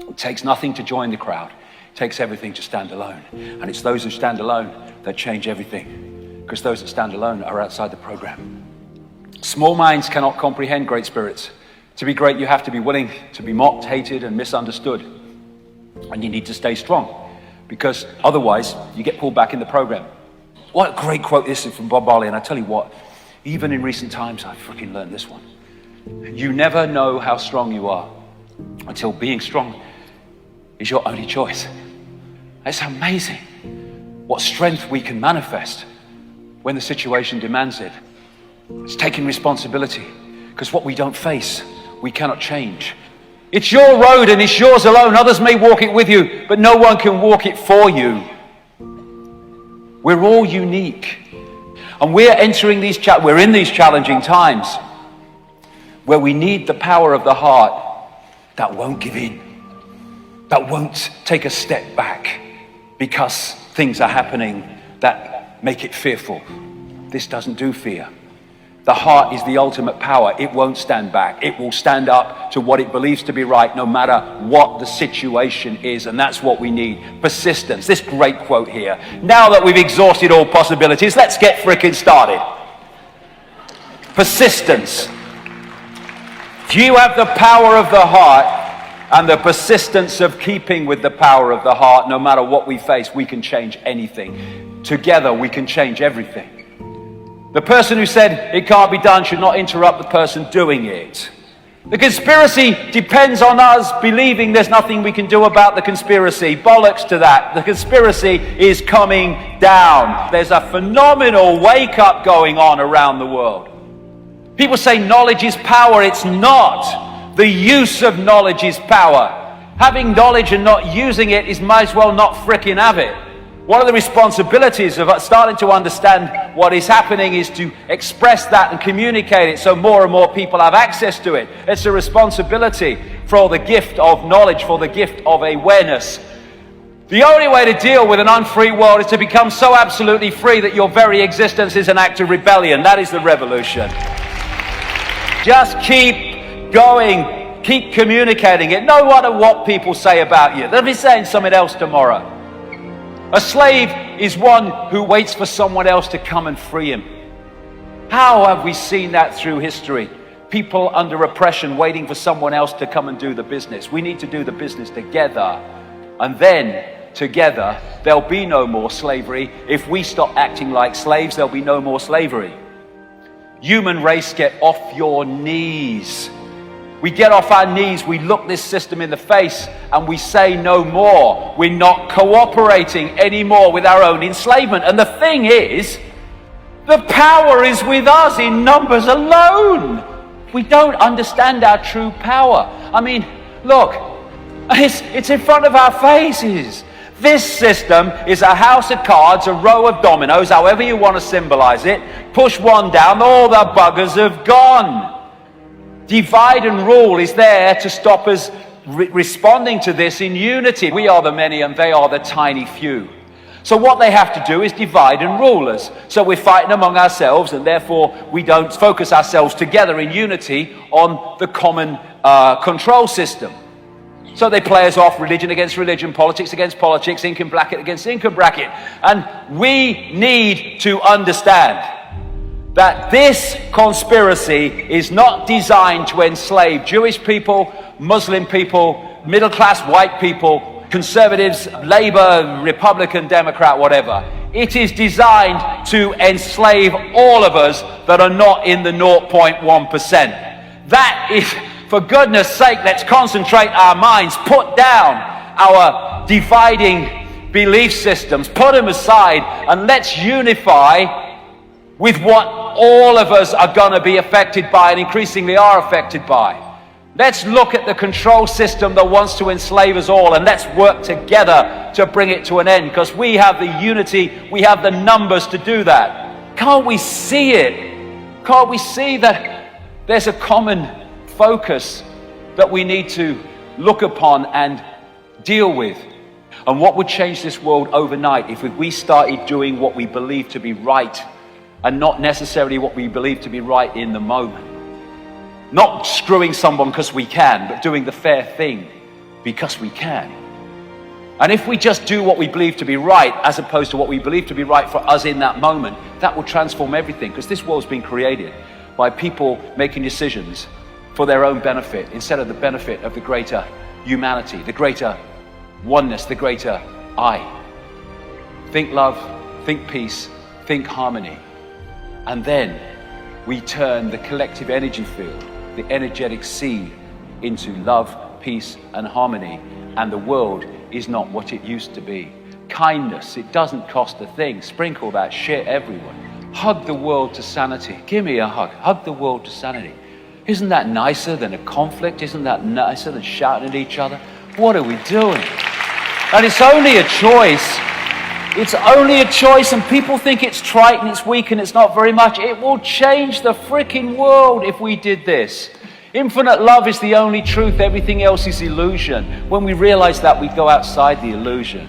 It takes nothing to join the crowd. It takes everything to stand alone. And it's those who stand alone that change everything, because those that stand alone are outside the program. Small minds cannot comprehend great spirits. To be great, you have to be willing to be mocked, hated, and misunderstood. And you need to stay strong, because otherwise you get pulled back in the program. What a great quote this is from Bob Marley. And I tell you what, even in recent times, I freaking learned this one. You never know how strong you are until being strong is your only choice. It's amazing what strength we can manifest when the situation demands it. It's taking responsibility, because what we don't face, we cannot change. It's your road and it's yours alone. Others may walk it with you, but no one can walk it for you. We're all unique. And we're entering we're in these challenging times where we need the power of the heart that won't give in, that won't take a step back because things are happening that make it fearful. This doesn't do fear. The heart is the ultimate power. It won't stand back. It will stand up to what it believes to be right, no matter what the situation is. And that's what we need. Persistence. This great quote here. Now that we've exhausted all possibilities, let's get frickin' started. Persistence. If you have the power of the heart and the persistence of keeping with the power of the heart, no matter what we face, we can change anything. Together, we can change everything. The person who said it can't be done should not interrupt the person doing it. The conspiracy depends on us believing there's nothing we can do about the conspiracy. Bollocks to that. The conspiracy is coming down. There's a phenomenal wake-up going on around the world. People say knowledge is power. It's not. The use of knowledge is power. Having knowledge and not using it is might as well not frickin' have it. One of the responsibilities of starting to understand what is happening is to express that and communicate it so more and more people have access to it. It's a responsibility for the gift of knowledge, for the gift of awareness. The only way to deal with an unfree world is to become so absolutely free that your very existence is an act of rebellion. That is the revolution. Just keep going, keep communicating it, no matter what people say about you. They'll be saying something else tomorrow. A slave is one who waits for someone else to come and free him. How have we seen that through history? People under oppression waiting for someone else to come and do the business. We need to do the business together. And then, together, there'll be no more slavery. If we stop acting like slaves, there'll be no more slavery. Human race, get off your knees. We get off our knees, we look this system in the face, and we say no more. We're not cooperating anymore with our own enslavement. And the thing is, the power is with us in numbers alone. We don't understand our true power. I mean, look, it's in front of our faces. This system is a house of cards, a row of dominoes, however you want to symbolize it. Push one down, all the buggers have gone. Divide and rule is there to stop us responding to this in unity. We are the many and they are the tiny few. So what they have to do is divide and rule us. So we're fighting among ourselves, and therefore we don't focus ourselves together in unity on the common control system. So they play us off, religion against religion, politics against politics, income bracket against income bracket. And we need to understand that this conspiracy is not designed to enslave Jewish people, Muslim people, middle-class white people, conservatives, Labour, Republican, Democrat, whatever. It is designed to enslave all of us that are not in the 0.1%. That is, for goodness sake, let's concentrate our minds, put down our dividing belief systems, put them aside, and let's unify with what all of us are going to be affected by and increasingly are affected by. Let's look at the control system that wants to enslave us all, and let's work together to bring it to an end, because we have the unity, we have the numbers to do that. Can't we see it? Can't we see that there's a common focus that we need to look upon and deal with? And what would change this world overnight if we started doing what we believe to be right, and not necessarily what we believe to be right in the moment. Not screwing someone because we can, but doing the fair thing. because we can. And if we just do what we believe to be right, as opposed to what we believe to be right for us in that moment, that will transform everything, because this world's been created by people making decisions for their own benefit instead of the benefit of the greater humanity, the greater oneness, the greater I. Think love, think peace, think harmony. And then we turn the collective energy field, the energetic seed, into love, peace, and harmony. And the world is not what it used to be. Kindness, it doesn't cost a thing. Sprinkle that shit everywhere. Hug the world to sanity. Give me a hug. Hug the world to sanity. Isn't that nicer than a conflict? Isn't that nicer than shouting at each other? What are we doing? And it's only a choice. It's only a choice, and people think it's trite and it's weak and it's not very much. It will change the freaking world if we did this. Infinite love is the only truth. Everything else is illusion. When we realize that, we go outside the illusion.